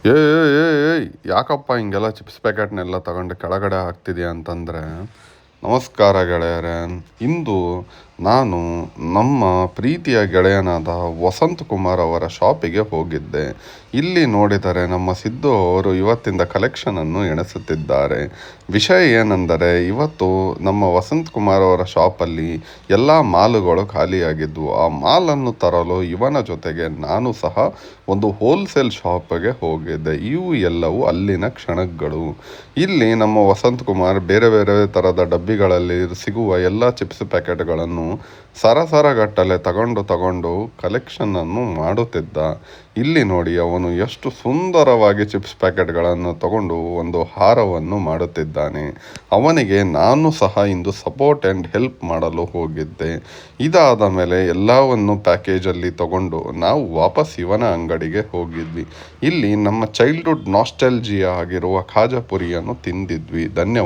ಏಯ್ ಯಾಕಪ್ಪ ಹಿಂಗೆಲ್ಲ ಚಿಪ್ಸ್ ಪ್ಯಾಕೆಟ್ನೆಲ್ಲ ತಗೊಂಡು ಕೆಳಗಡೆ ಹಾಕ್ತಿದ್ಯಾ ಅಂತಂದರೆ, ನಮಸ್ಕಾರ ಗೆಳೆಯರೇ. ಇಂದು ನಾನು ನಮ್ಮ ಪ್ರೀತಿಯ ಗೆಳೆಯನಾದ ವಸಂತ್ ಕುಮಾರ್ ಅವರ ಶಾಪಿಗೆ ಹೋಗಿದ್ದೆ. ಇಲ್ಲಿ ನೋಡಿದರೆ ನಮ್ಮ ಸಿದ್ದು ಅವರು ಇವತ್ತಿಂದ ಕಲೆಕ್ಷನನ್ನು ಎಣಿಸುತ್ತಿದ್ದಾರೆ. ವಿಷಯ ಏನೆಂದರೆ, ಇವತ್ತು ನಮ್ಮ ವಸಂತ್ ಕುಮಾರ್ ಅವರ ಶಾಪಲ್ಲಿ ಎಲ್ಲ ಮಾಲುಗಳು ಖಾಲಿಯಾಗಿದ್ವು. ಆ ಮಾಲನ್ನು ತರಲು ಇವನ ಜೊತೆಗೆ ನಾನು ಸಹ ಒಂದು ಹೋಲ್ಸೇಲ್ ಶಾಪ್ಗೆ ಹೋಗಿದ್ದೆ. ಇವು ಎಲ್ಲವೂ ಅಲ್ಲಿನ ಕ್ಷಣಗಳು. ಇಲ್ಲಿ ನಮ್ಮ ವಸಂತ್ ಕುಮಾರ್ ಬೇರೆ ಬೇರೆ ಥರದ ಡಬ್ಬಿಗಳಲ್ಲಿ ಸಿಗುವ ಎಲ್ಲ ಚಿಪ್ಸ್ ಪ್ಯಾಕೆಟ್ಗಳನ್ನು ಸರಸರಗಟ್ಟಲೆ ತಗೊಂಡು ಕಲೆಕ್ಷನನ್ನು ಮಾಡುತ್ತಿದ್ದ. ಇಲ್ಲಿ ನೋಡಿ, ಅವನು ಎಷ್ಟು ಸುಂದರವಾಗಿ ಚಿಪ್ಸ್ ಪ್ಯಾಕೆಟ್ಗಳನ್ನು ತಗೊಂಡು ಒಂದು ಹಾರವನ್ನು ಮಾಡುತ್ತಿದ್ದಾನೆ. ಅವನಿಗೆ ನಾನು ಸಹ ಇಂದು ಸಪೋರ್ಟ್ ಆ್ಯಂಡ್ ಹೆಲ್ಪ್ ಮಾಡಲು ಹೋಗಿದ್ದೆ. ಇದಾದ ಮೇಲೆ ಎಲ್ಲವನ್ನು ಪ್ಯಾಕೇಜಲ್ಲಿ ತಗೊಂಡು ನಾವು ವಾಪಸ್ ಇವನ ಅಂಗಡಿಗೆ ಹೋಗಿದ್ವಿ. ಇಲ್ಲಿ ನಮ್ಮ ಚೈಲ್ಡ್ಹುಡ್ ನಾಸ್ಟಾಲ್ಜಿಯಾ ಆಗಿರುವ ಖಾಜಾಪುರಿಯನ್ನು ತಿಂದಿದ್ವಿ. ಧನ್ಯವಾದ.